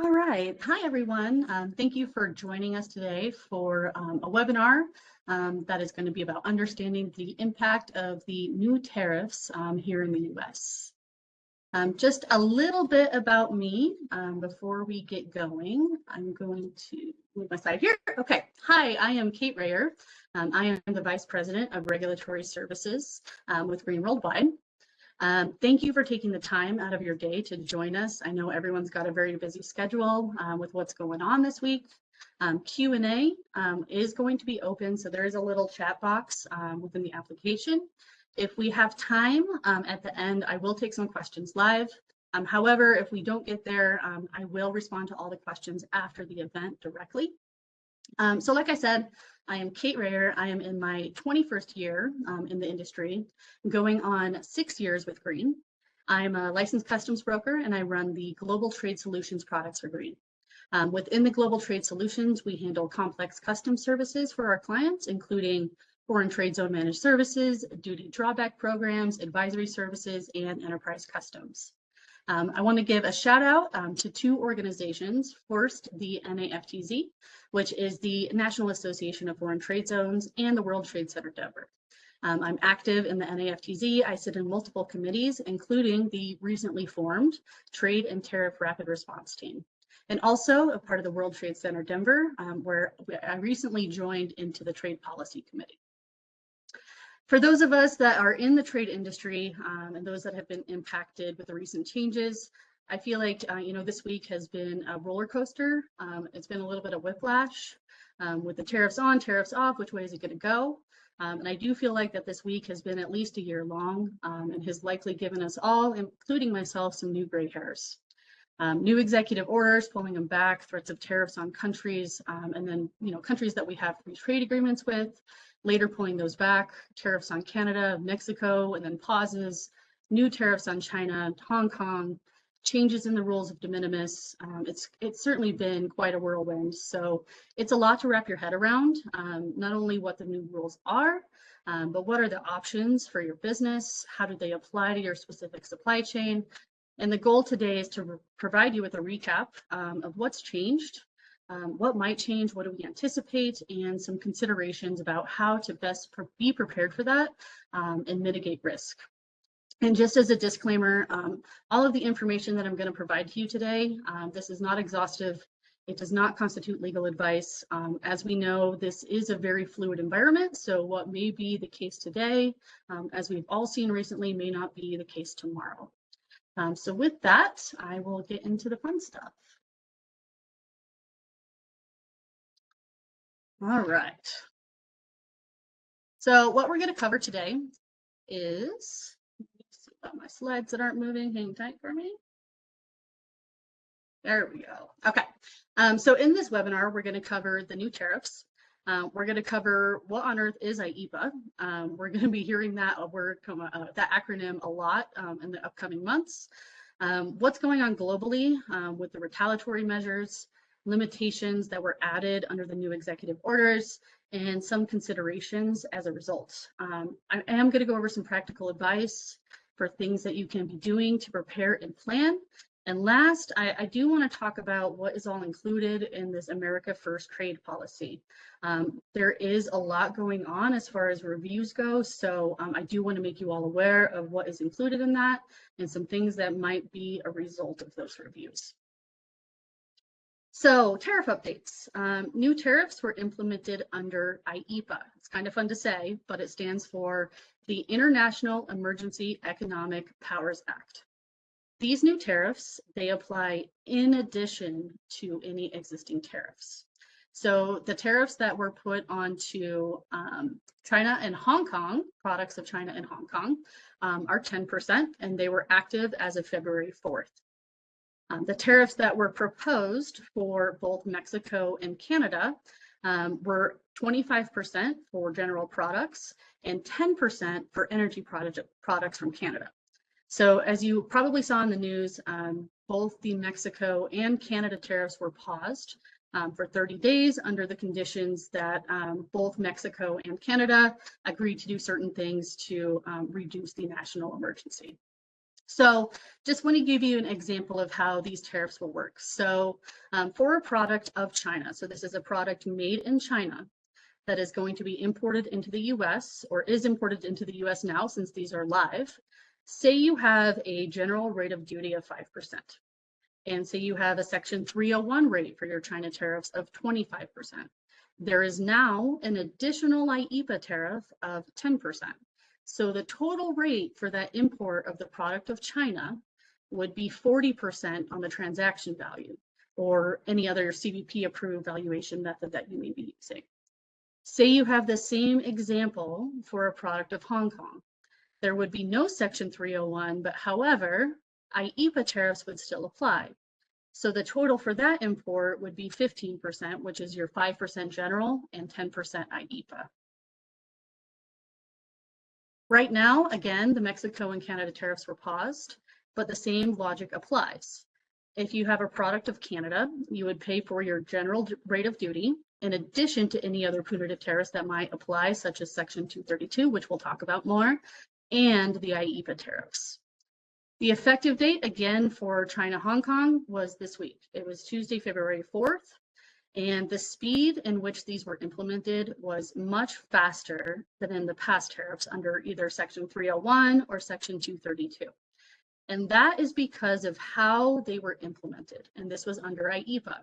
All right. Hi, everyone. Thank you for joining us today for a webinar that is going to be about understanding the impact of the new tariffs here in the U.S. Just a little bit about me before we get going. I'm going to move my slide here. Okay. Hi, I am Kate Rayer. I am the Vice President of Regulatory Services with Green Worldwide. Thank you for taking the time out of your day to join us. I know everyone's got a very busy schedule with what's going on this week. Q&A is going to be open, so there is a little chat box within the application. If we have time at the end, I will take some questions live. However, if we don't get there, I will respond to all the questions after the event directly. So like I said, I am Kate Rayer. I am in my 21st year in the industry, going on 6 years with Green. I'm a licensed customs broker and I run the Global Trade Solutions products for Green. Within the Global Trade Solutions, we handle complex customs services for our clients, including foreign trade zone managed services, duty drawback programs, advisory services, and enterprise customs. I want to give a shout out to two organizations. First, the NAFTZ, which is the National Association of Foreign Trade Zones, and the World Trade Center Denver. I'm active in the NAFTZ. I sit in multiple committees, including the recently formed Trade and Tariff Rapid Response Team, and also a part of the World Trade Center Denver, where I recently joined into the Trade Policy Committee. For those of us that are in the trade industry and those that have been impacted with the recent changes, I feel like this week has been a roller coaster. It's been a little bit of whiplash with the tariffs on, tariffs off. Which way is it going to go? And I do feel like that this week has been at least a year long and has likely given us all, including myself, some new gray hairs. New executive orders, pulling them back, threats of tariffs on countries, and then countries that we have free trade agreements with, later pulling those back, tariffs on Canada, Mexico, and then pauses, new tariffs on China, Hong Kong, changes in the rules of de minimis. It's certainly been quite a whirlwind. So it's a lot to wrap your head around, not only what the new rules are, but what are the options for your business? How do they apply to your specific supply chain? And the goal today is to provide you with a recap of what's changed, what might change, what do we anticipate, and some considerations about how to best be prepared for that and mitigate risk. And just as a disclaimer, all of the information that I'm going to provide to you today, this is not exhaustive. It does not constitute legal advice. As we know, this is a very fluid environment, so what may be the case today, as we've all seen recently, may not be the case tomorrow. So with that, I will get into the fun stuff. All right. So what we're going to cover today is, let's see about my slides that aren't moving. Hang tight for me. There we go. Okay. So in this webinar, we're going to cover the new tariffs. We're going to cover what on earth is IEEPA. We're going to be hearing that word, that acronym a lot in the upcoming months. What's going on globally with the retaliatory measures, limitations that were added under the new executive orders, and some considerations as a result. I am going to go over some practical advice for things that you can be doing to prepare and plan. And last, I do want to talk about what is all included in this America First trade policy. There is a lot going on as far as reviews go, so I do want to make you all aware of what is included in that and some things that might be a result of those reviews. So tariff updates. New tariffs were implemented under IEEPA. It's kind of fun to say, but it stands for the International Emergency Economic Powers Act. These new tariffs, they apply in addition to any existing tariffs. So the tariffs that were put onto China and Hong Kong, products of China and Hong Kong, are 10%, and they were active as of February 4th. The tariffs that were proposed for both Mexico and Canada were 25% for general products and 10% for energy products from Canada. So as you probably saw in the news, both the Mexico and Canada tariffs were paused for 30 days under the conditions that both Mexico and Canada agreed to do certain things to reduce the national emergency. So just want to give you an example of how these tariffs will work. So for a product of China, so this is a product made in China that is going to be imported into the US or is imported into the US now since these are live. Say you have a general rate of duty of 5%. And say you have a Section 301 rate for your China tariffs of 25%. There is now an additional IEEPA tariff of 10%. So the total rate for that import of the product of China would be 40% on the transaction value or any other CBP approved valuation method that you may be using. Say you have the same example for a product of Hong Kong. There would be no Section 301, but however, IEEPA tariffs would still apply. So the total for that import would be 15%, which is your 5% general and 10% IEEPA. Right now, again, the Mexico and Canada tariffs were paused, but the same logic applies. If you have a product of Canada, you would pay for your general rate of duty in addition to any other punitive tariffs that might apply, such as Section 232, which we'll talk about more, and the IEEPA tariffs. The effective date, again, for China, Hong Kong was this week. It was Tuesday, February 4th. And the speed in which these were implemented was much faster than in the past tariffs under either Section 301 or Section 232. And that is because of how they were implemented. And this was under IEEPA.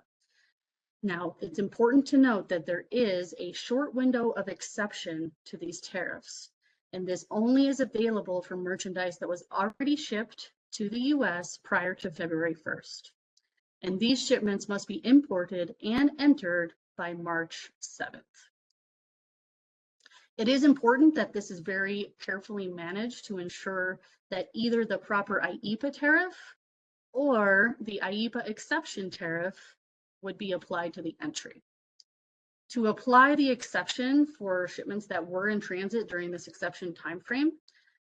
Now, it's important to note that there is a short window of exception to these tariffs. And this only is available for merchandise that was already shipped to the US prior to February 1st. And these shipments must be imported and entered by March 7th. It is important that this is very carefully managed to ensure that either the proper IEEPA tariff or the IEEPA exception tariff would be applied to the entry. To apply the exception for shipments that were in transit during this exception timeframe,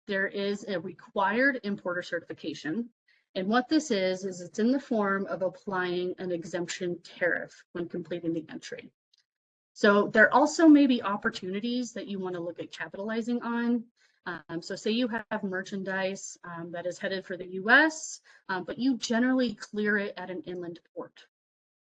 there is a required importer certification. And what this is it's in the form of applying an exemption tariff when completing the entry. So there also may be opportunities that you want to look at capitalizing on. So say you have merchandise that is headed for the US, but you generally clear it at an inland port.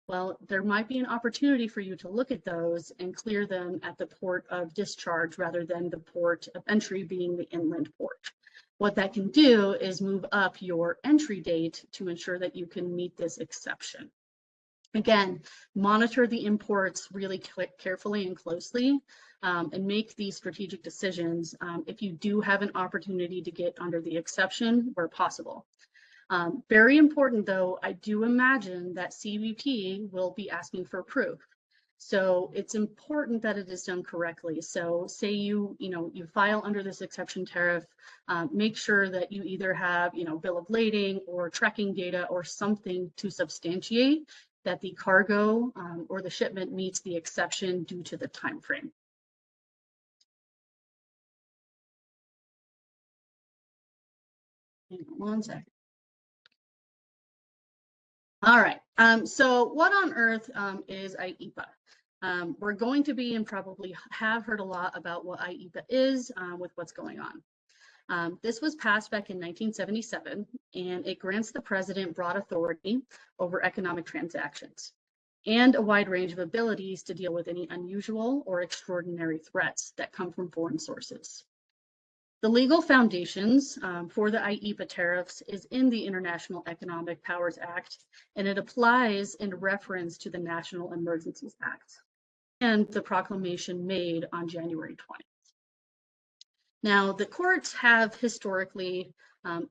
Well, there might be an opportunity for you to look at those and clear them at the port of discharge rather than the port of entry being the inland port. What that can do is move up your entry date to ensure that you can meet this exception. Again, monitor the imports really carefully and closely and make these strategic decisions if you do have an opportunity to get under the exception where possible. Very important though, I do imagine that CBP will be asking for proof. So it's important that it is done correctly. So say you file under this exception tariff, make sure that you either have, bill of lading or tracking data or something to substantiate that the cargo or the shipment meets the exception due to the time frame. Hang on one second. All right, so what on earth is IEEPA? We're going to be and probably have heard a lot about what IEEPA is with what's going on. This was passed back in 1977, and it grants the president broad authority over economic transactions and a wide range of abilities to deal with any unusual or extraordinary threats that come from foreign sources. The legal foundations for the IEEPA tariffs is in the International Economic Powers Act, and it applies in reference to the National Emergencies Act and the proclamation made on January 20th. Now, the courts have historically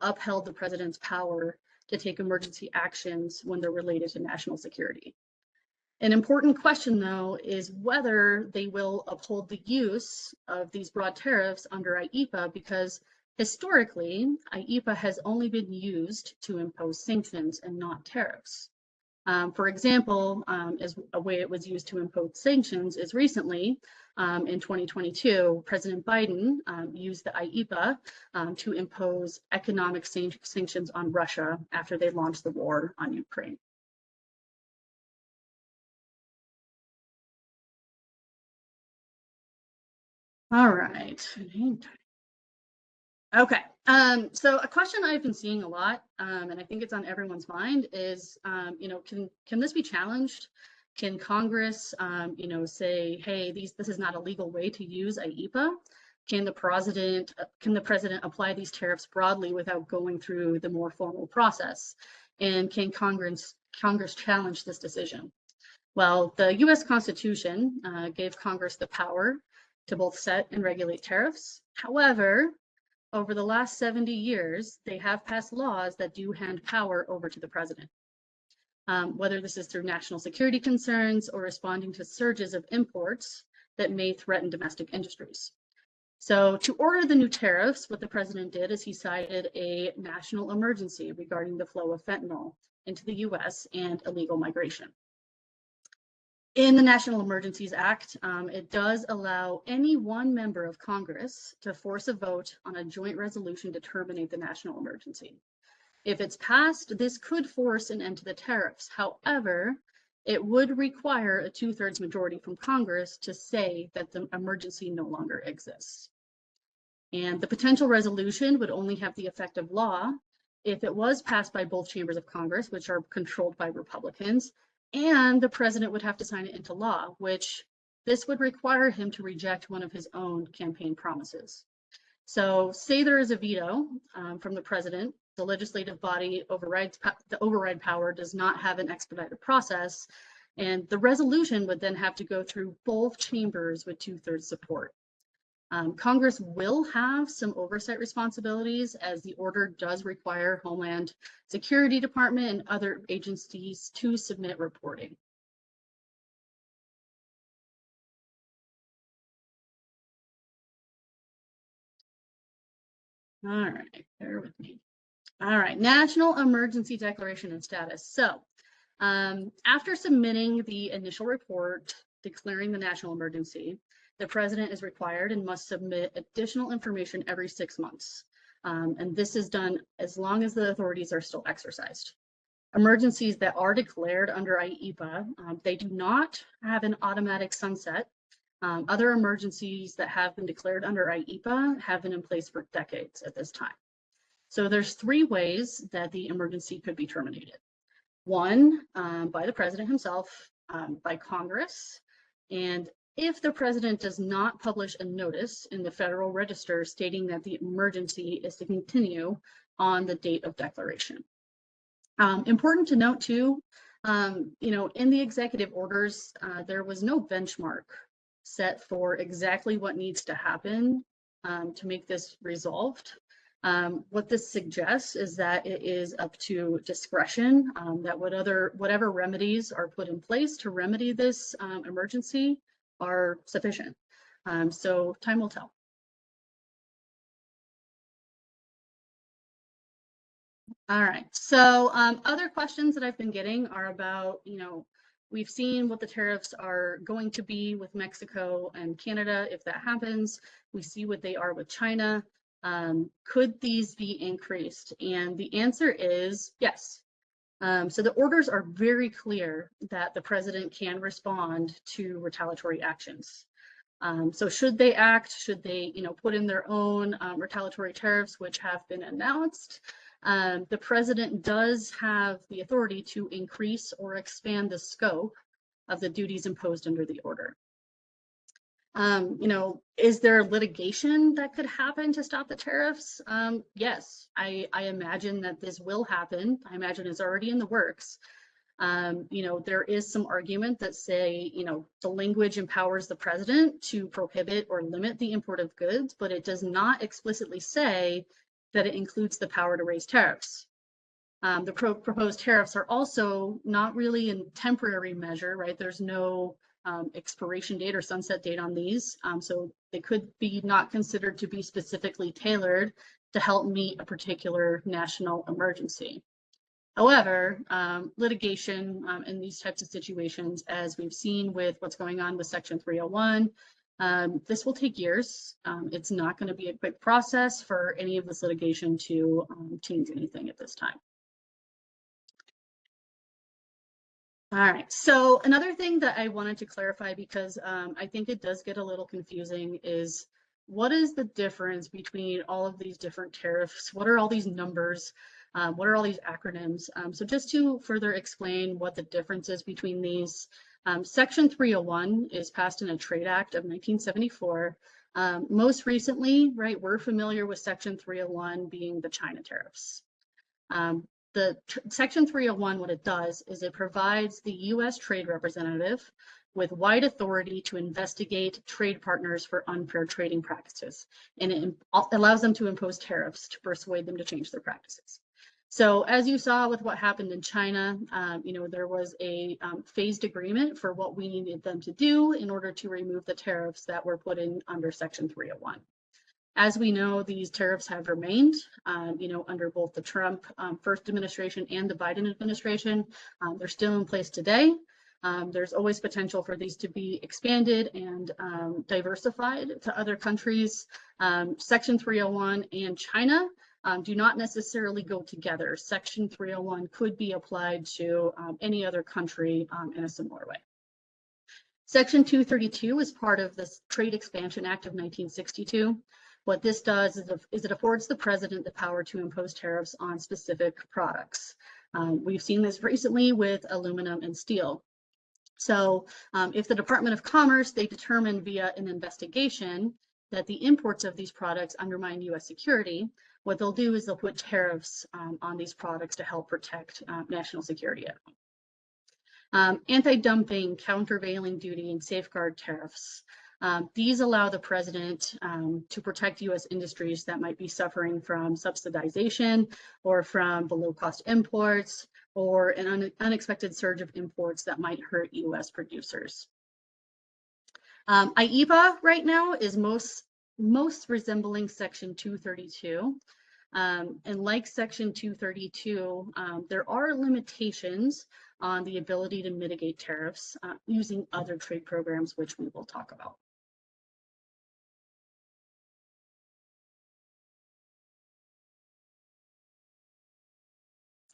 upheld the president's power to take emergency actions when they're related to national security. An important question, though, is whether they will uphold the use of these broad tariffs under IEEPA, because historically, IEEPA has only been used to impose sanctions and not tariffs. For example, as a way it was used to impose sanctions is recently, in 2022, President Biden used the IEEPA to impose economic sanctions on Russia after they launched the war on Ukraine. All right. Okay, so a question I've been seeing a lot, and I think it's on everyone's mind is, can this be challenged? Can Congress, say, hey, this is not a legal way to use IEEPA? Can the president apply these tariffs broadly without going through the more formal process? And can Congress challenge this decision? Well, the U.S. Constitution gave Congress the power to both set and regulate tariffs. However, over the last 70 years, they have passed laws that do hand power over to the president. Whether this is through national security concerns or responding to surges of imports that may threaten domestic industries. So to order the new tariffs, what the president did is he cited a national emergency regarding the flow of fentanyl into the US and illegal migration. In the National Emergencies Act, it does allow any one member of Congress to force a vote on a joint resolution to terminate the national emergency. If it's passed, this could force an end to the tariffs. However, it would require a 2/3 majority from Congress to say that the emergency no longer exists. And the potential resolution would only have the effect of law if it was passed by both chambers of Congress, which are controlled by Republicans, and the president would have to sign it into law, which this would require him to reject one of his own campaign promises. So say there is a veto from the president, the legislative body the override power does not have an expedited process, and the resolution would then have to go through both chambers with 2/3 support. Congress will have some oversight responsibilities as the order does require Homeland Security Department and other agencies to submit reporting. All right, bear with me. All right, National Emergency Declaration and Status. So after submitting the initial report declaring the national emergency, the president is required and must submit additional information every 6 months. And this is done as long as the authorities are still exercised. Emergencies that are declared under IEEPA, they do not have an automatic sunset. Other emergencies that have been declared under IEEPA have been in place for decades at this time. So there's 3 ways that the emergency could be terminated. One, by the president himself, by Congress, and if the president does not publish a notice in the Federal Register stating that the emergency is to continue on the date of declaration. Important to note too, in the executive orders, there was no benchmark set for exactly what needs to happen to make this resolved. What this suggests is that it is up to discretion, that whatever remedies are put in place to remedy this emergency are sufficient. So time will tell. All right, so other questions that I've been getting are about, we've seen what the tariffs are going to be with Mexico and Canada. If that happens, we see what they are with China. Could these be increased? And the answer is yes. So the orders are very clear that the president can respond to retaliatory actions. So should they act, should they, put in their own retaliatory tariffs, which have been announced, the president does have the authority to increase or expand the scope of the duties imposed under the order. Is there litigation that could happen to stop the tariffs? Yes, I imagine that this will happen. I imagine it's already in the works. There is some argument that say, the language empowers the president to prohibit or limit the import of goods, but it does not explicitly say that it includes the power to raise tariffs. The proposed tariffs are also not really a temporary measure, right? There's no expiration date or sunset date on these. So they could be not considered to be specifically tailored to help meet a particular national emergency. However, litigation in these types of situations, as we've seen with what's going on with Section 301, this will take years. It's not going to be a quick process for any of this litigation to change anything at this time. All right, so another thing that I wanted to clarify, because I think it does get a little confusing, is what is the difference between all of these different tariffs? What are all these numbers? What are all these acronyms? So just to further explain what the difference is between these, Section 301 is passed in a Trade Act of 1974. Most recently, right, we're familiar with Section 301 being the China tariffs. Section 301, what it does is it provides the U.S. trade representative with wide authority to investigate trade partners for unfair trading practices, and it allows them to impose tariffs to persuade them to change their practices. So as you saw with what happened in China, there was a phased agreement for what we needed them to do in order to remove the tariffs that were put in under Section 301. As we know, these tariffs have remained, under both the Trump first administration and the Biden administration. They're still in place today. There's always potential for these to be expanded and diversified to other countries. Section 301 and China do not necessarily go together. Section 301 could be applied to any other country in a similar way. Section 232 is part of the Trade Expansion Act of 1962. What this does is it affords the president the power to impose tariffs on specific products. We've seen this recently with aluminum and steel. So if the Department of Commerce, they determine via an investigation that the imports of these products undermine U.S. security, what they'll do is they'll put tariffs on these products to help protect national security at home. Anti-dumping, countervailing duty, and safeguard tariffs. These allow the president to protect U.S. industries that might be suffering from subsidization or from below-cost imports or an unexpected surge of imports that might hurt U.S. producers. IEEPA right now is most resembling Section 232. And like Section 232, there are limitations on the ability to mitigate tariffs using other trade programs, which we will talk about.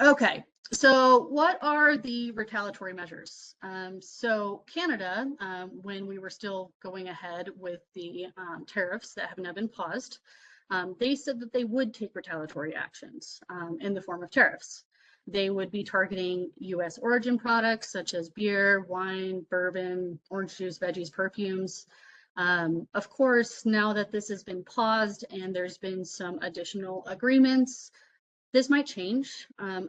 Okay, so what are the retaliatory measures? So Canada, when we were still going ahead with the tariffs that have now been paused, they said that they would take retaliatory actions in the form of tariffs. They would be targeting U.S. origin products such as beer, wine, bourbon, orange juice, veggies, perfumes. Of course, now that this has been paused and there's been some additional agreements, this might change.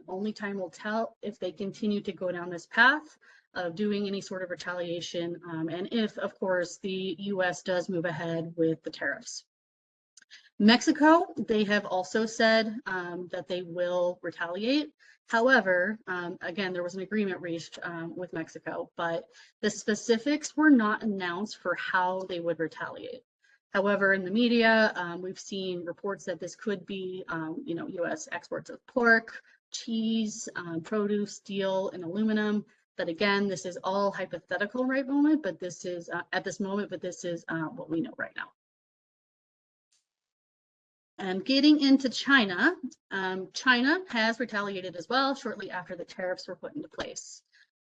Only time will tell if they continue to go down this path of doing any sort of retaliation, and if, of course, the U.S. does move ahead with the tariffs. Mexico, they have also said that they will retaliate. However, again, there was an agreement reached with Mexico, but the specifics were not announced for how they would retaliate. However, in the media, we've seen reports that this could be, U.S. exports of pork, cheese, produce, steel, and aluminum. But again, this is all hypothetical right moment, but this is at this moment, but this is what we know right now. And getting into China, China has retaliated as well shortly after the tariffs were put into place.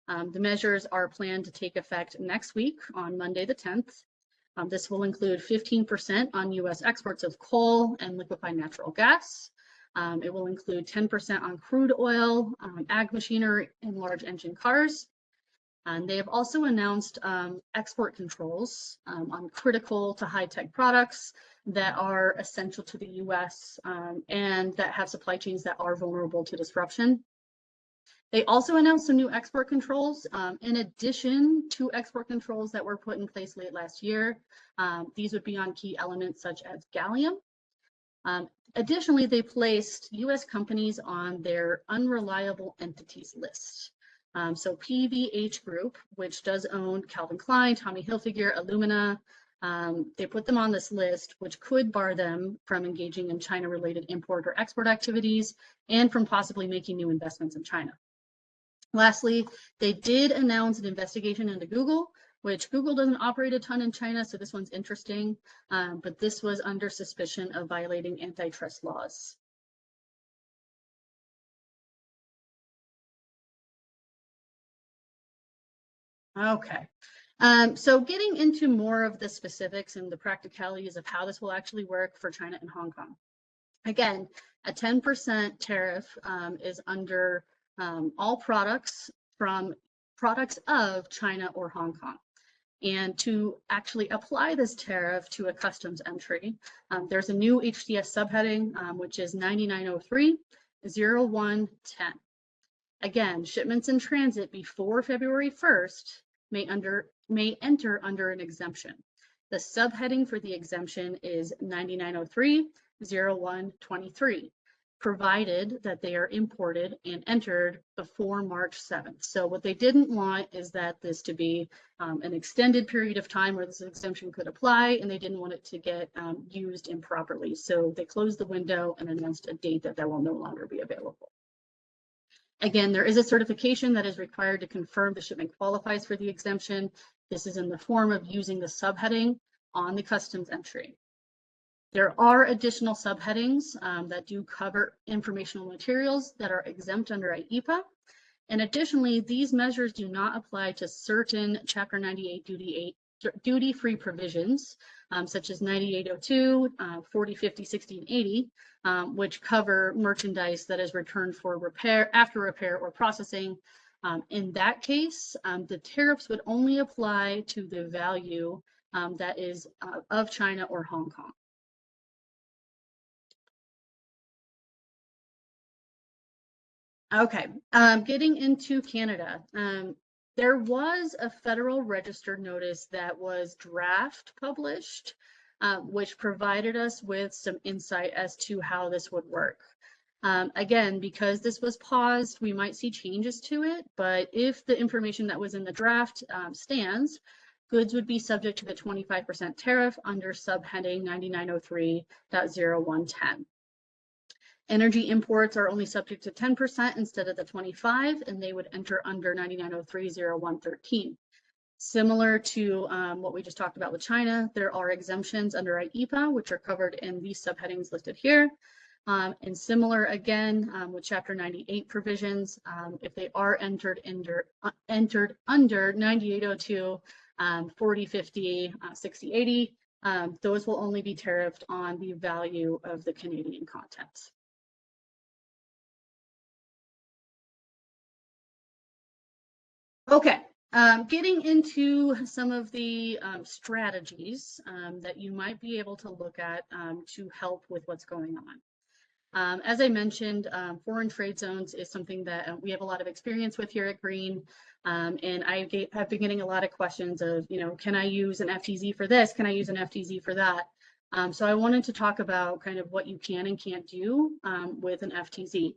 The measures are planned to take effect next week on Monday the 10th. This will include 15% on U.S. exports of coal and liquefied natural gas. It will include 10% on crude oil, ag machinery, and large engine cars. And they have also announced export controls on critical to high-tech products that are essential to the U.S. And that have supply chains that are vulnerable to disruption. They also announced some new export controls in addition to export controls that were put in place late last year. These would be on key elements such as gallium. Additionally, they placed U.S. companies on their unreliable entities list. So PVH Group, which does own Calvin Klein, Tommy Hilfiger, Illumina, they put them on this list, which could bar them from engaging in China-related import or export activities and from possibly making new investments in China. Lastly, they did announce an investigation into Google, which Google doesn't operate a ton in China, so this one's interesting, but this was under suspicion of violating antitrust laws. Okay, So getting into more of the specifics and the practicalities of how this will actually work for China and Hong Kong. Again, a 10% tariff is under all products from products of China or Hong Kong. And to actually apply this tariff to a customs entry, there's a new HTS subheading, which is 9903.0110. Again, shipments in transit before February 1st may enter under an exemption. The subheading for the exemption is 9903.0123, provided that they are imported and entered before March 7th. So what they didn't want is that this to be an extended period of time where this exemption could apply, and they didn't want it to get used improperly. So they closed the window and announced a date that will no longer be available. Again, there is a certification that is required to confirm the shipment qualifies for the exemption. This is in the form of using the subheading on the customs entry. There are additional subheadings that do cover informational materials that are exempt under IEEPA. And additionally, these measures do not apply to certain Chapter 98 duty-free provisions, such as 9802, 40, 50, 60, and 80, which cover merchandise that is returned for repair, after repair or processing. In that case, the tariffs would only apply to the value that is of China or Hong Kong. Okay, getting into Canada. There was a Federal Register notice that was draft published, which provided us with some insight as to how this would work. Again, because this was paused, we might see changes to it, but if the information that was in the draft stands, goods would be subject to the 25% tariff under subheading 9903.0110. Energy imports are only subject to 10% instead of the 25%, and they would enter under 9903.0113. Similar to what we just talked about with China, there are exemptions under IEEPA, which are covered in these subheadings listed here. And similar again with Chapter 98 provisions, if they are entered under 9802, 40, 50, 60, 80, those will only be tariffed on the value of the Canadian content. Okay, getting into some of the strategies that you might be able to look at to help with what's going on. As I mentioned, foreign trade zones is something that we have a lot of experience with here at Green, and I have been getting a lot of questions of, can I use an FTZ for this? Can I use an FTZ for that? So I wanted to talk about kind of what you can and can't do with an FTZ.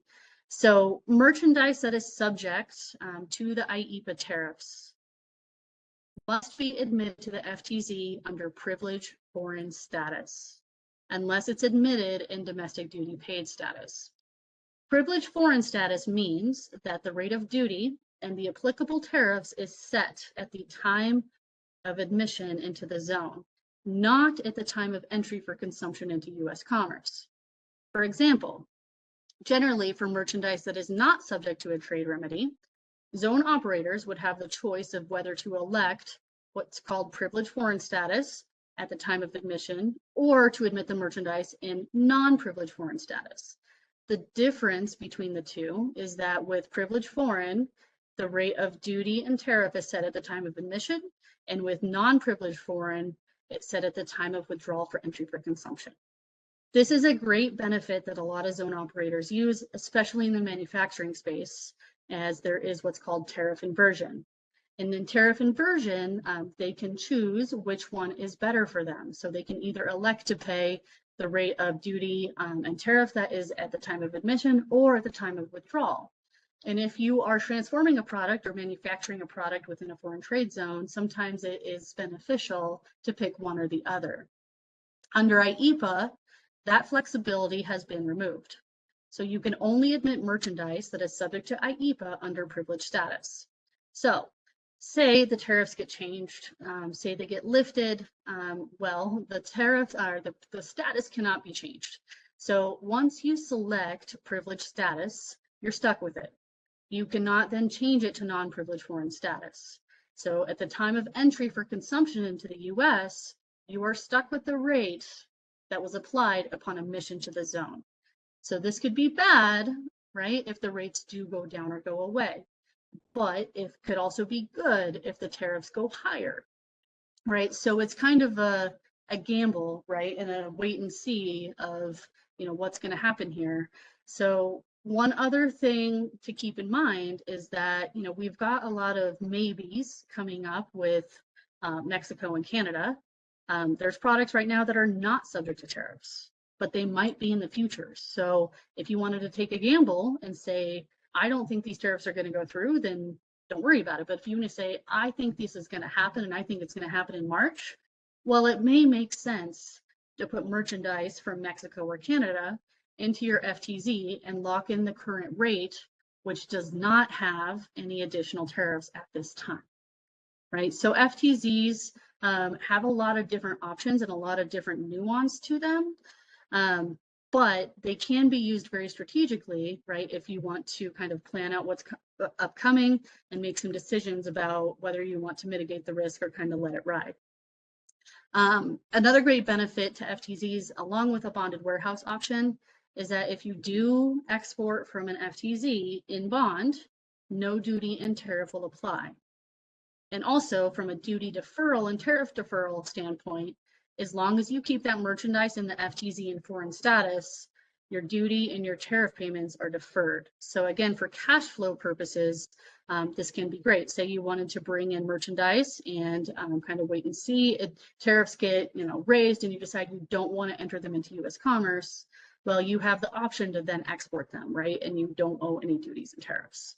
So merchandise that is subject to the IEEPA tariffs must be admitted to the FTZ under privileged foreign status, unless it's admitted in domestic duty paid status. Privileged foreign status means that the rate of duty and the applicable tariffs is set at the time of admission into the zone, not at the time of entry for consumption into U.S. commerce. For example, generally, for merchandise that is not subject to a trade remedy, zone operators would have the choice of whether to elect what's called privileged foreign status at the time of admission or to admit the merchandise in non-privileged foreign status. The difference between the two is that with privileged foreign, the rate of duty and tariff is set at the time of admission, and with non-privileged foreign, it's set at the time of withdrawal for entry for consumption. This is a great benefit that a lot of zone operators use, especially in the manufacturing space, as there is what's called tariff inversion. And in tariff inversion, they can choose which one is better for them. So they can either elect to pay the rate of duty and tariff that is at the time of admission or at the time of withdrawal. And if you are transforming a product or manufacturing a product within a foreign trade zone, sometimes it is beneficial to pick one or the other. Under IEEPA, that flexibility has been removed. So you can only admit merchandise that is subject to IEEPA under privileged status. So say the tariffs get changed, say they get lifted, well, the tariff or the status cannot be changed. So once you select privileged status, you're stuck with it. You cannot then change it to non-privileged foreign status. So at the time of entry for consumption into the US, you are stuck with the rate that was applied upon admission to the zone. So this could be bad, right, if the rates do go down or go away. But it could also be good if the tariffs go higher, right? So it's kind of a gamble, right, and a wait and see of, what's going to happen here. So one other thing to keep in mind is that, we've got a lot of maybes coming up with Mexico and Canada. There's products right now that are not subject to tariffs, but they might be in the future. So if you wanted to take a gamble and say, I don't think these tariffs are going to go through, then don't worry about it. But if you want to say, I think this is going to happen and I think it's going to happen in March, well, it may make sense to put merchandise from Mexico or Canada into your FTZ and lock in the current rate, which does not have any additional tariffs at this time, right? So FTZs have a lot of different options and a lot of different nuance to them. But they can be used very strategically, right? If you want to kind of plan out what's upcoming and make some decisions about whether you want to mitigate the risk or kind of let it ride. Another great benefit to FTZs, along with a bonded warehouse option, is that if you do export from an FTZ in bond, no duty and tariff will apply. And also from a duty deferral and tariff deferral standpoint, as long as you keep that merchandise in the FTZ in foreign status, your duty and your tariff payments are deferred. So again, for cash flow purposes, this can be great. Say you wanted to bring in merchandise and kind of wait and see. Tariffs get raised and you decide you don't want to enter them into US commerce. Well, you have the option to then export them, right? And you don't owe any duties and tariffs.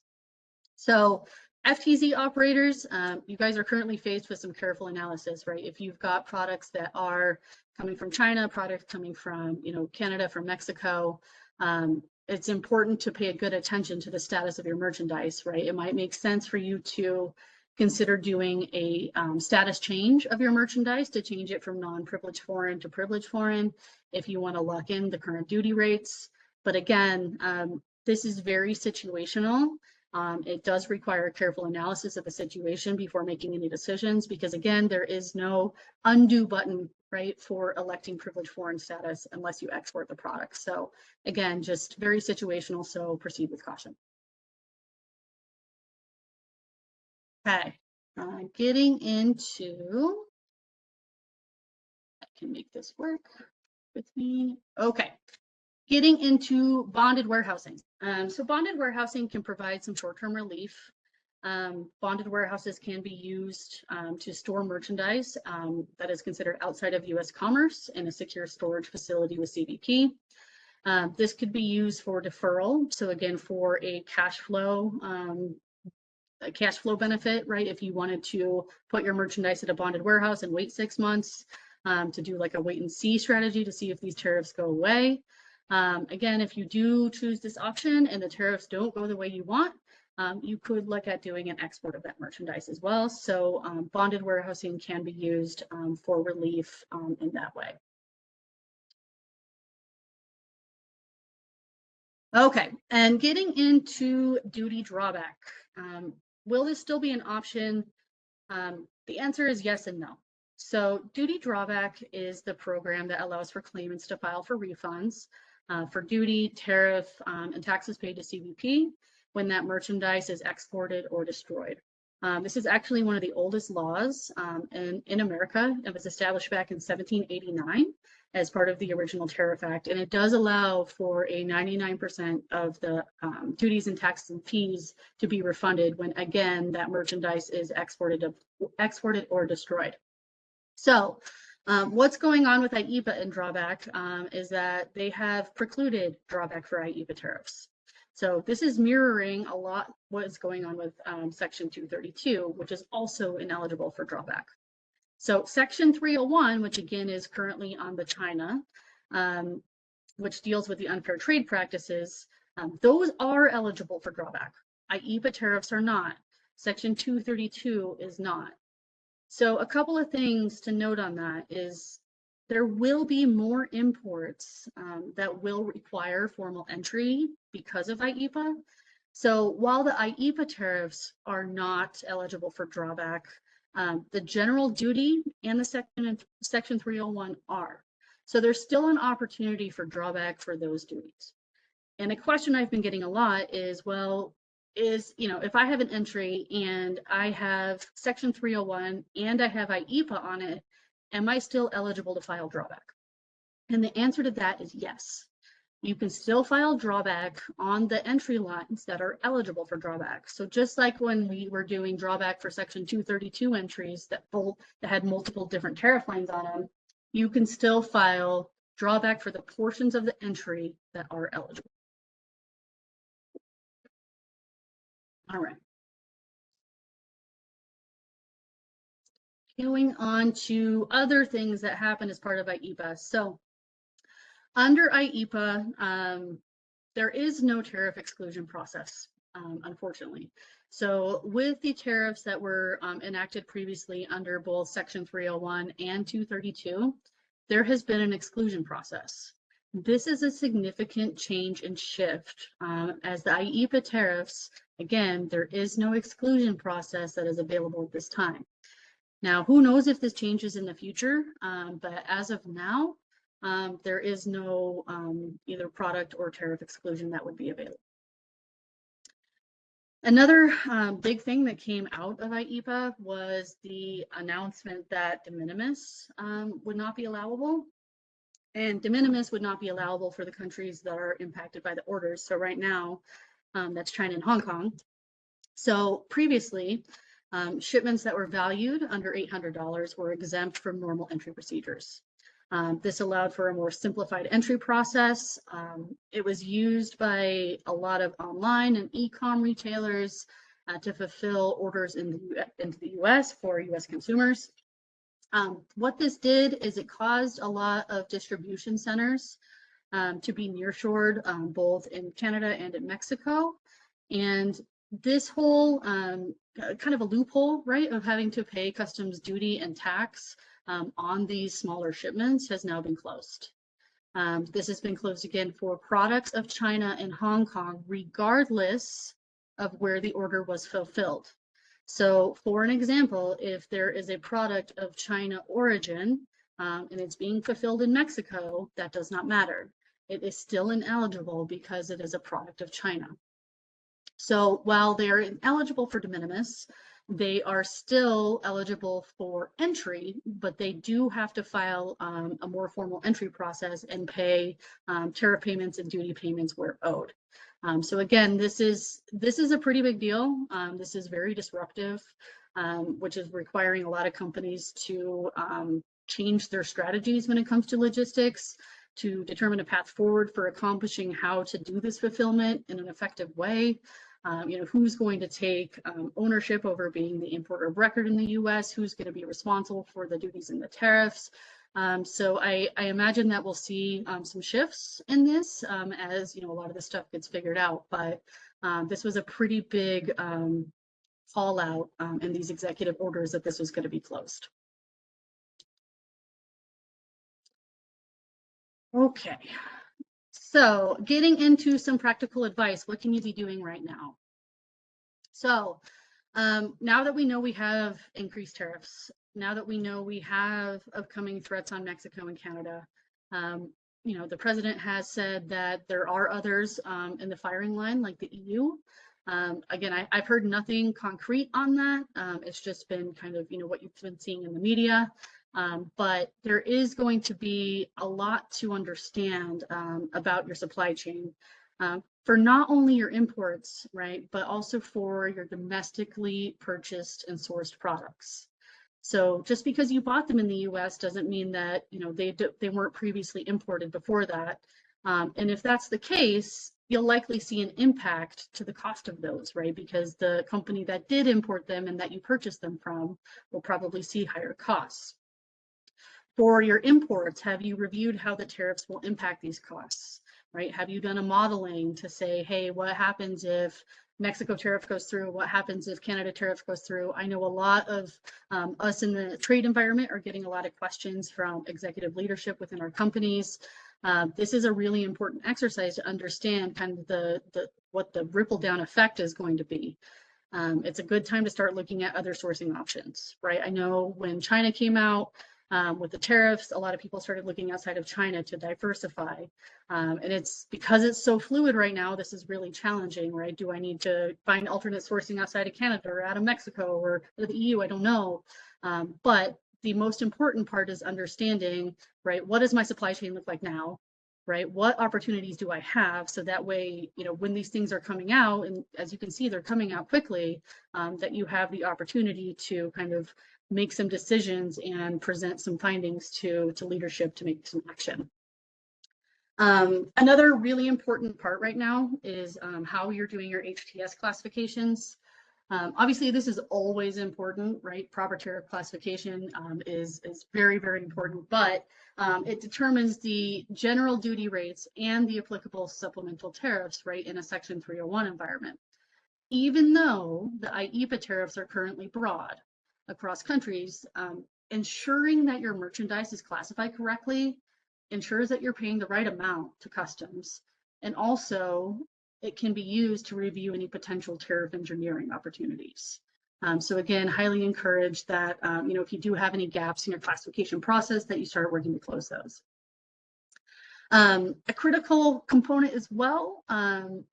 So FTZ operators, you guys are currently faced with some careful analysis, right? If you've got products that are coming from China, products coming from, Canada, from Mexico, it's important to pay a good attention to the status of your merchandise, right? It might make sense for you to consider doing a status change of your merchandise to change it from non-privileged foreign to privileged foreign if you want to lock in the current duty rates. But again, this is very situational. It does require a careful analysis of the situation before making any decisions, because again, there is no undo button, right, for electing privileged foreign status unless you export the product. So again, just very situational, so proceed with caution. Okay, getting into, I can make this work with me. Okay. Getting into bonded warehousing. So bonded warehousing can provide some short-term relief. Bonded warehouses can be used to store merchandise that is considered outside of US commerce in a secure storage facility with CBP. This could be used for deferral. So again, for a cash flow benefit, right? If you wanted to put your merchandise at a bonded warehouse and wait 6 months to do like a wait and see strategy to see if these tariffs go away. Again, if you do choose this option and the tariffs don't go the way you want, you could look at doing an export of that merchandise as well. So bonded warehousing can be used for relief in that way. Okay, and getting into duty drawback. Will this still be an option? The answer is yes and no. So duty drawback is the program that allows for claimants to file for refunds for duty, tariff, and taxes paid to CBP when that merchandise is exported or destroyed. This is actually one of the oldest laws in America. It was established back in 1789 as part of the original Tariff Act, and it does allow for a 99% of the duties and taxes and fees to be refunded when, again, that merchandise is exported or destroyed. So what's going on with IEEPA and drawback is that they have precluded drawback for IEEPA tariffs. So this is mirroring a lot what is going on with Section 232, which is also ineligible for drawback. So Section 301, which again is currently on the China, which deals with the unfair trade practices, those are eligible for drawback. IEEPA tariffs are not. Section 232 is not. So a couple of things to note on that is there will be more imports that will require formal entry because of IEEPA. So while the IEEPA tariffs are not eligible for drawback, the general duty and the Section 301 are. So there's still an opportunity for drawback for those duties. And a question I've been getting a lot is, well, if I have an entry and I have Section 301 and I have IEEPA on it, am I still eligible to file drawback? And the answer to that is yes. You can still file drawback on the entry lines that are eligible for drawback. So just like when we were doing drawback for Section 232 entries that had multiple different tariff lines on them, you can still file drawback for the portions of the entry that are eligible. All right. Going on to other things that happen as part of IEEPA. So under IEEPA, there is no tariff exclusion process, unfortunately. So with the tariffs that were enacted previously under both Section 301 and 232, there has been an exclusion process. This is a significant change and shift as the IEEPA tariffs, again, there is no exclusion process that is available at this time. Now, who knows if this changes in the future, but as of now, there is no either product or tariff exclusion that would be available. Another big thing that came out of IEEPA was the announcement that de minimis would not be allowable. And de minimis would not be allowable for the countries that are impacted by the orders. So right now, that's China and Hong Kong. So previously, shipments that were valued under $800 were exempt from normal entry procedures. This allowed for a more simplified entry process. It was used by a lot of online and e-com retailers to fulfill orders into the US for US consumers. What this did is it caused a lot of distribution centers to be nearshored, both in Canada and in Mexico. And this whole kind of a loophole, right, of having to pay customs duty and tax on these smaller shipments has now been closed. This has been closed again for products of China and Hong Kong, regardless of where the order was fulfilled. So for an example, if there is a product of China origin and it's being fulfilled in Mexico, that does not matter. It is still ineligible because it is a product of China. So while they are ineligible for de minimis, they are still eligible for entry, but they do have to file a more formal entry process and pay tariff payments and duty payments where owed. So again, this is a pretty big deal. This is very disruptive, which is requiring a lot of companies to change their strategies when it comes to logistics, to determine a path forward for accomplishing how to do this fulfillment in an effective way. Who's going to take ownership over being the importer of record in the US, who's going to be responsible for the duties and the tariffs. So I imagine that we'll see some shifts in this as a lot of this stuff gets figured out, but this was a pretty big fallout in these executive orders that this was going to be closed. Okay. So getting into some practical advice, what can you be doing right now? So now that we know we have increased tariffs, now that we know we have upcoming threats on Mexico and Canada, the president has said that there are others in the firing line, like the EU. Again, I've heard nothing concrete on that. It's just been kind of, what you've been seeing in the media. But there is going to be a lot to understand about your supply chain for not only your imports, right, but also for your domestically purchased and sourced products. So just because you bought them in the US doesn't mean that, they weren't previously imported before that. And if that's the case, you'll likely see an impact to the cost of those, right? Because the company that did import them and that you purchased them from will probably see higher costs. For your imports, have you reviewed how the tariffs will impact these costs, right? Have you done a modeling to say, hey, what happens if Mexico tariff goes through? What happens if Canada tariff goes through? I know a lot of us in the trade environment are getting a lot of questions from executive leadership within our companies. This is a really important exercise to understand kind of the what the ripple down effect is going to be. It's a good time to start looking at other sourcing options, right? I know when China came out with the tariffs, a lot of people started looking outside of China to diversify. And it's because it's so fluid right now, this is really challenging, right? Do I need to find alternate sourcing outside of Canada or out of Mexico or the EU? I don't know. But the most important part is understanding, right? What does my supply chain look like now? Right? What opportunities do I have? So that way, you know, when these things are coming out, and as you can see, they're coming out quickly, that you have the opportunity to kind of make some decisions and present some findings to leadership to make some action. Another really important part right now is how you're doing your HTS classifications. Obviously, this is always important, right? Proper tariff classification is very, very important, but it determines the general duty rates and the applicable supplemental tariffs, right, in a Section 301 environment. Even though the IEEPA tariffs are currently broad across countries, ensuring that your merchandise is classified correctly ensures that you're paying the right amount to customs, and also it can be used to review any potential tariff engineering opportunities. So again, highly encourage that, you know, if you do have any gaps in your classification process, that you start working to close those. A critical component as well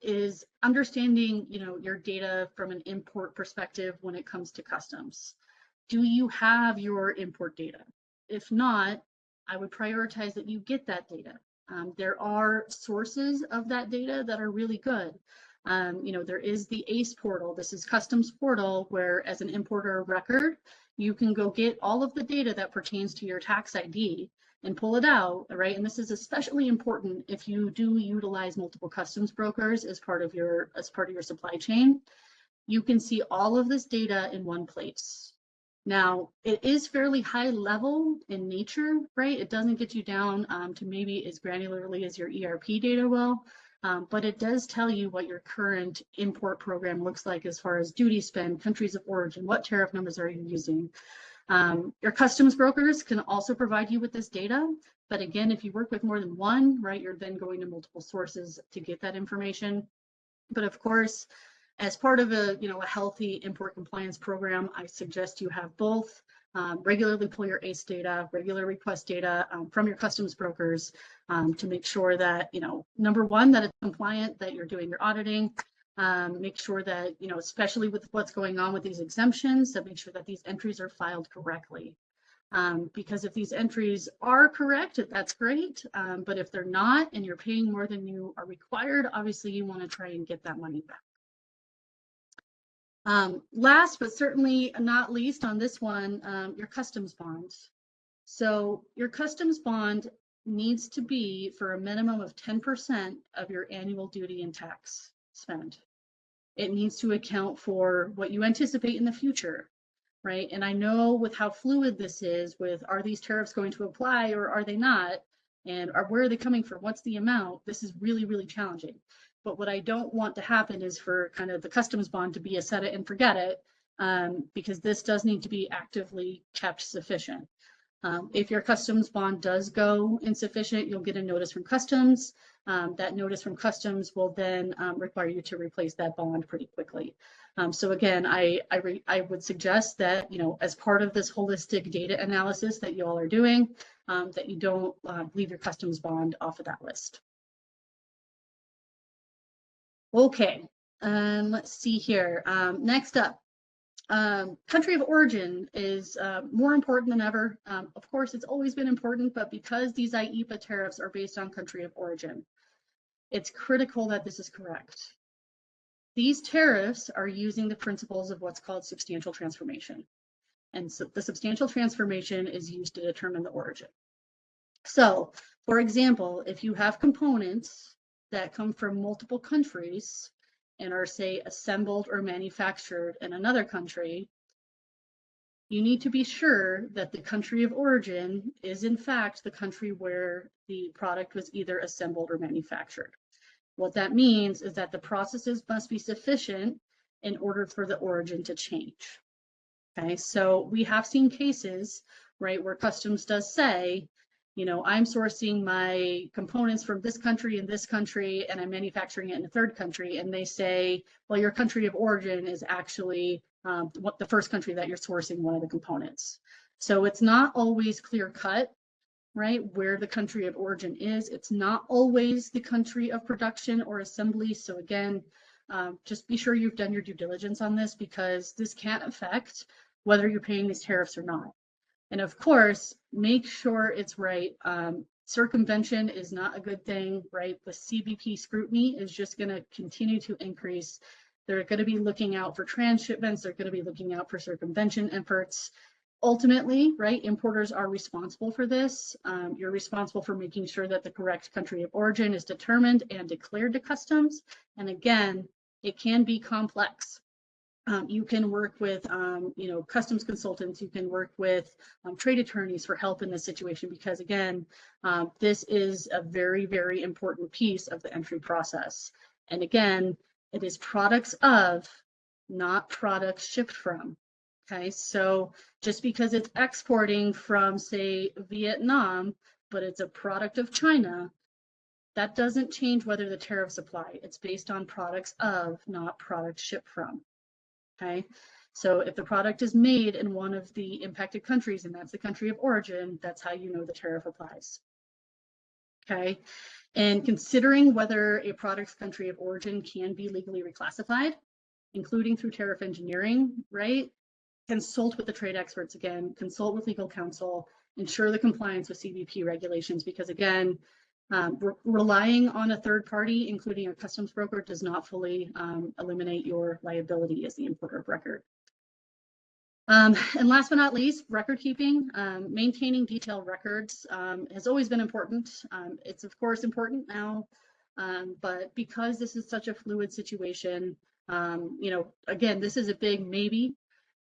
is understanding, you know, your data from an import perspective when it comes to customs. Do you have your import data? If not, I would prioritize that you get that data. There are sources of that data that are really good. You know, there is the ACE portal. This is customs portal, where as an importer of record, you can go get all of the data that pertains to your tax ID and pull it out, right? And this is especially important if you do utilize multiple customs brokers as part of your supply chain. You can see all of this data in one place. Now, it is fairly high level in nature, right? It doesn't get you down to maybe as granularly as your ERP data will, but it does tell you what your current import program looks like as far as duty spend, countries of origin, what tariff numbers are you using. Your customs brokers can also provide you with this data, but again, if you work with more than one, right, you're then going to multiple sources to get that information. But of course, as part of a healthy import compliance program, I suggest you have both. Regularly pull your ACE data, regular request data from your customs brokers to make sure that, you know, number one, that it's compliant, that you're doing your auditing. Make sure that, you know, especially with what's going on with these exemptions, to make sure that these entries are filed correctly. Because if these entries are correct, that's great. But if they're not and you're paying more than you are required, obviously you want to try and get that money back. Last but certainly not least on this one, your customs bonds. So your customs bond needs to be for a minimum of 10% of your annual duty and tax spend. It needs to account for what you anticipate in the future, right? And I know with how fluid this is, with are these tariffs going to apply or are they not? And where are they coming from? What's the amount? This is really, really challenging. But what I don't want to happen is for kind of the customs bond to be a set it and forget it, because this does need to be actively kept sufficient. If your customs bond does go insufficient, you'll get a notice from customs. That notice from customs will then require you to replace that bond pretty quickly. So again, I would suggest that, you know, as part of this holistic data analysis that you all are doing, that you don't leave your customs bond off of that list. Okay, let's see here. Next up, country of origin is more important than ever. Of course, it's always been important, but because these IEEPA tariffs are based on country of origin, it's critical that this is correct. These tariffs are using the principles of what's called substantial transformation. And so the substantial transformation is used to determine the origin. So, for example, if you have components that come from multiple countries and are, say, assembled or manufactured in another country, you need to be sure that the country of origin is in fact the country where the product was either assembled or manufactured. What that means is that the processes must be sufficient in order for the origin to change. Okay, so we have seen cases, right, where customs does say, you know, I'm sourcing my components from this country and this country, and I'm manufacturing it in a third country, and they say, well, your country of origin is actually the first country that you're sourcing one of the components. So it's not always clear cut, right, where the country of origin is. It's not always the country of production or assembly. So again, just be sure you've done your due diligence on this, because this can affect whether you're paying these tariffs or not. And of course, make sure it's right. Circumvention is not a good thing, right? The CBP scrutiny is just going to continue to increase. They're going to be looking out for transshipments. They're going to be looking out for circumvention efforts. Ultimately, right, importers are responsible for this. You're responsible for making sure that the correct country of origin is determined and declared to customs. And again, it can be complex. You can work with, you know, customs consultants. You can work with trade attorneys for help in this situation, because again, this is a very, very important piece of the entry process. And again, it is products of, not products shipped from. Okay, so just because it's exporting from, say, Vietnam, but it's a product of China, that doesn't change whether the tariffs apply. It's based on products of, not products shipped from. Okay, so if the product is made in one of the impacted countries and that's the country of origin, that's how you know the tariff applies. Okay, and considering whether a product's country of origin can be legally reclassified, including through tariff engineering, right? Consult with the trade experts again, consult with legal counsel, ensure the compliance with CBP regulations, because again, relying on a third party, including a customs broker, does not fully eliminate your liability as the importer of record. And last but not least, record keeping. Maintaining detailed records has always been important. It's of course important now, but because this is such a fluid situation, you know, again, this is a big maybe.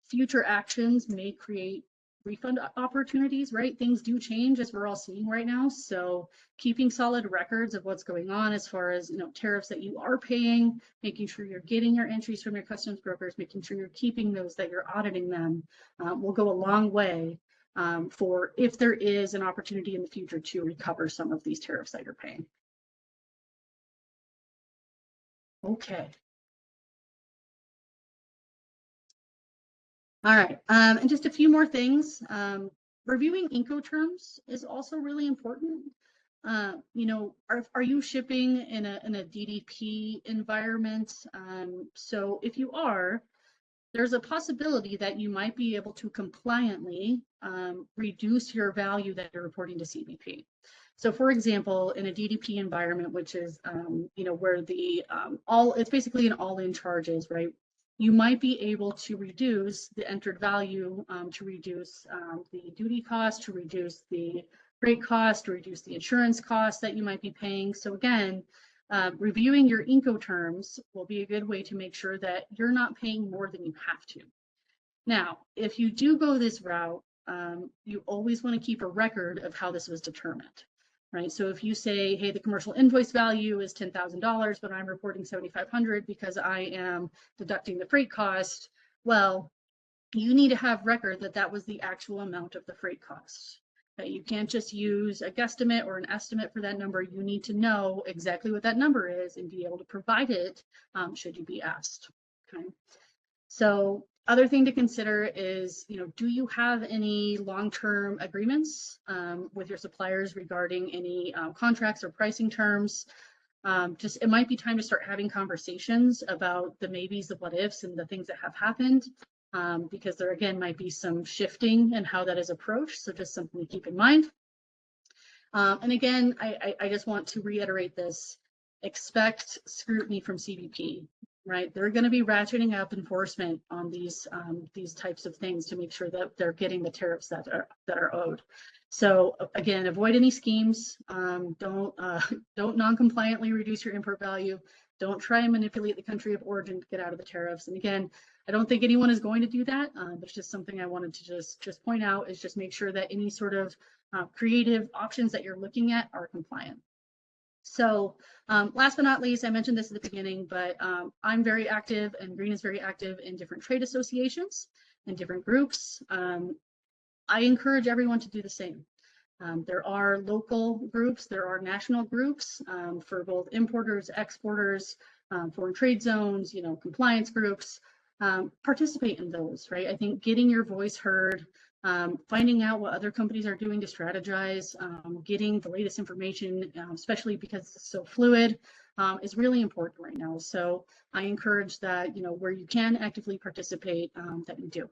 Future actions may create refund opportunities, right? Things do change, as we're all seeing right now. So keeping solid records of what's going on as far as, you know, tariffs that you are paying, making sure you're getting your entries from your customs brokers, making sure you're keeping those, that you're auditing them, will go a long way for if there is an opportunity in the future to recover some of these tariffs that you're paying. Okay. All right, and just a few more things. Reviewing Incoterms is also really important. You know, are you shipping in a DDP environment? So if you are, there's a possibility that you might be able to compliantly reduce your value that you're reporting to CBP. So for example, in a DDP environment, which is, you know, where the it's basically an all-in charges, right? You might be able to reduce the entered value, to reduce the duty cost, to reduce the freight cost, to reduce the insurance cost that you might be paying. So again, reviewing your Incoterms will be a good way to make sure that you're not paying more than you have to. Now, if you do go this route, you always want to keep a record of how this was determined, right? So if you say, hey, the commercial invoice value is $10,000, but I'm reporting $7,500 because I am deducting the freight cost, well, you need to have record that that was the actual amount of the freight cost. That you can't just use a guesstimate or an estimate for that number. You need to know exactly what that number is and be able to provide it should you be asked. Okay. So other thing to consider is, you know, do you have any long-term agreements with your suppliers regarding any contracts or pricing terms? Just it might be time to start having conversations about the maybes, the what ifs, and the things that have happened. Because there again might be some shifting in how that is approached. So just something to keep in mind. And again, I just want to reiterate this, expect scrutiny from CBP, right? They're going to be ratcheting up enforcement on these types of things to make sure that they're getting the tariffs that are owed. So again, avoid any schemes. Don't non-compliantly reduce your import value. Don't try and manipulate the country of origin to get out of the tariffs. And again, I don't think anyone is going to do that. It's just something I wanted to just point out, is just make sure that any sort of creative options that you're looking at are compliant. So last but not least, I mentioned this at the beginning, but I'm very active and Green is very active in different trade associations and different groups. I encourage everyone to do the same. There are local groups, there are national groups for both importers, exporters, foreign trade zones, compliance groups. Participate in those, right? I think getting your voice heard, finding out what other companies are doing to strategize, getting the latest information, especially because it's so fluid, is really important right now. So I encourage that, where you can actively participate, that you do.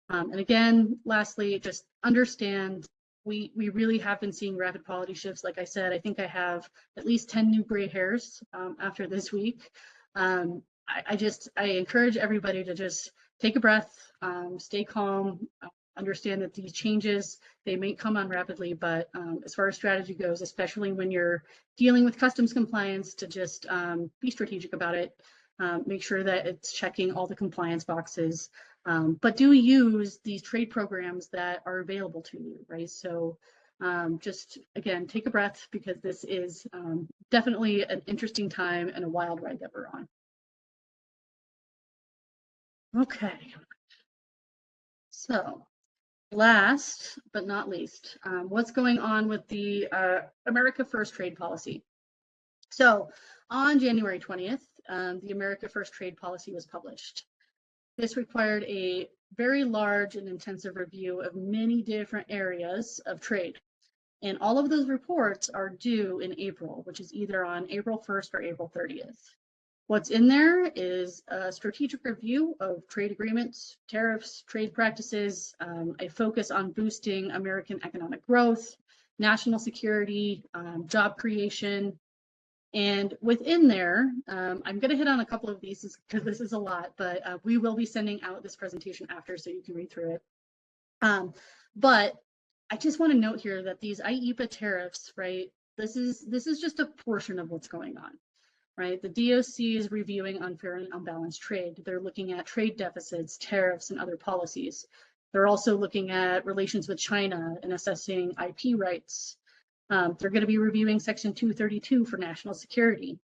And again, lastly, just understand we really have been seeing rapid policy shifts. Like I said, I think I have at least 10 new gray hairs after this week. I encourage everybody to just take a breath, stay calm, understand that these changes, they may come on rapidly, but as far as strategy goes, especially when you're dealing with customs compliance, to just be strategic about it. Make sure that it's checking all the compliance boxes, but do use these trade programs that are available to you, right? So just, again, take a breath, because this is definitely an interesting time and a wild ride that we're on. Okay. So last but not least, what's going on with the America First trade policy? So on January 20th, the America First trade policy was published. This required a very large and intensive review of many different areas of trade. And all of those reports are due in April, which is either on April 1st or April 30th. What's in there is a strategic review of trade agreements, tariffs, trade practices, a focus on boosting American economic growth, national security, job creation. And within there, I'm going to hit on a couple of these because this is a lot, but we will be sending out this presentation after so you can read through it. But I just want to note here that these IEEPA tariffs, right, this is just a portion of what's going on, right? The DOC is reviewing unfair and unbalanced trade. They're looking at trade deficits, tariffs, and other policies. They're also looking at relations with China and assessing IP rights. They're going to be reviewing Section 232 for national security.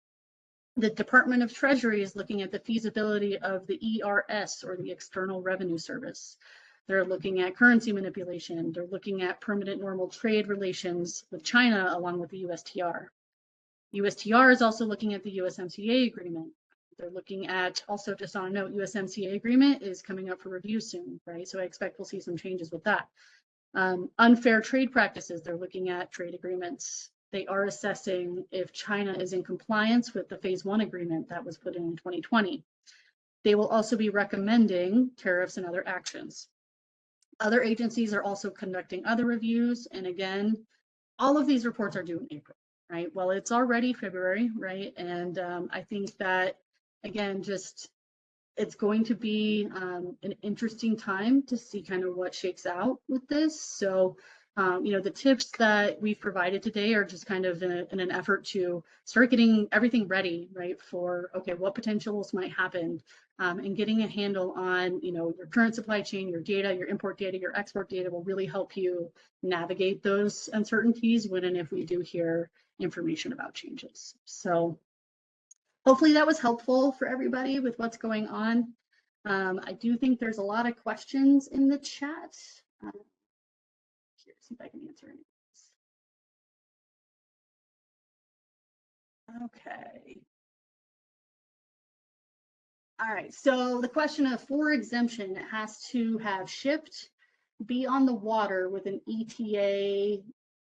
The Department of Treasury is looking at the feasibility of the ERS, or the External Revenue Service. They're looking at currency manipulation. They're looking at permanent normal trade relations with China along with the USTR. USTR is also looking at the USMCA agreement. They're looking at, also just on a note, USMCA agreement is coming up for review soon, right? So I expect we'll see some changes with that. Unfair trade practices, they're looking at trade agreements. They are assessing if China is in compliance with the phase 1 agreement that was put in 2020. They will also be recommending tariffs and other actions. Other agencies are also conducting other reviews. And again, all of these reports are due in April, right? Well, it's already February, right? And I think that, again, just it's going to be an interesting time to see kind of what shakes out with this. So, the tips that we've provided today are just kind of in an effort to start getting everything ready, right, for, okay, what potentials might happen, and getting a handle on, your current supply chain, your data, your import data, your export data will really help you navigate those uncertainties when and if we do hear information about changes. So hopefully that was helpful for everybody with what's going on. I do think there's a lot of questions in the chat. Here, see if I can answer any. Okay. All right, so the question of for exemption, it has to have shipped, be on the water with an ETA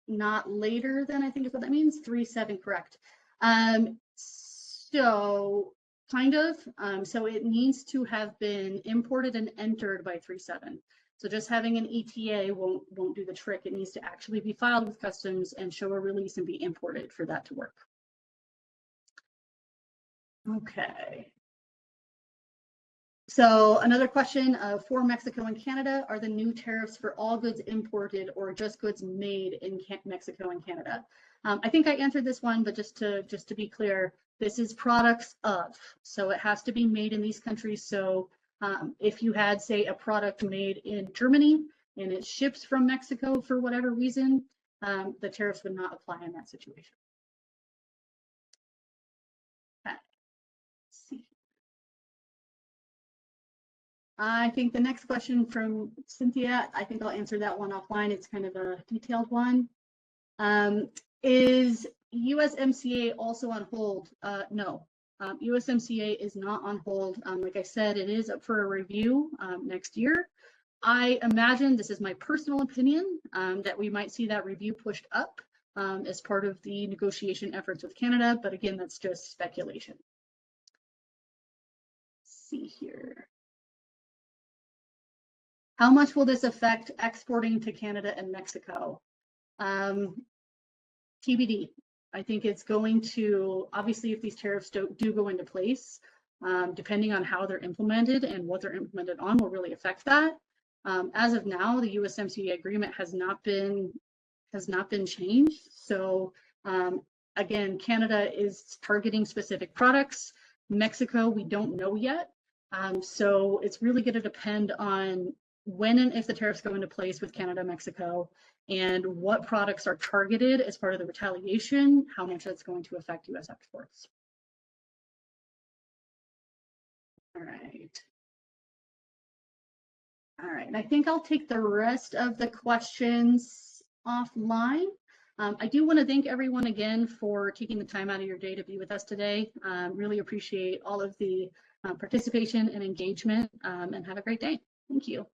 not later than, I think is what that means, 3/7, correct. So kind of, so it needs to have been imported and entered by 3/7. So just having an ETA won't do the trick. It needs to actually be filed with customs and show a release and be imported for that to work. Okay. So another question for Mexico and Canada, are the new tariffs for all goods imported or just goods made in Mexico and Canada? I think I answered this one, but just to be clear, this is products of, so it has to be made in these countries. So if you had, say, a product made in Germany and it ships from Mexico for whatever reason, the tariffs would not apply in that situation. Okay. Let's see. I think the next question from Cynthia, I think I'll answer that one offline. It's kind of a detailed one. Is USMCA also on hold? No, USMCA is not on hold. Like I said, it is up for a review next year. I imagine, this is my personal opinion, that we might see that review pushed up as part of the negotiation efforts with Canada, but again, that's just speculation. Let's see here. How much will this affect exporting to Canada and Mexico? TBD. I think it's going to, obviously, if these tariffs do go into place, depending on how they're implemented and what they're implemented on will really affect that. As of now, the USMCA agreement has not been changed. So again, Canada is targeting specific products. Mexico, we don't know yet. So it's really going to depend on when and if the tariffs go into place with Canada, Mexico, and what products are targeted as part of the retaliation, how much that's going to affect US exports. All right. All right, and I think I'll take the rest of the questions offline. I do want to thank everyone again for taking the time out of your day to be with us today. Really appreciate all of the participation and engagement, and have a great day. Thank you.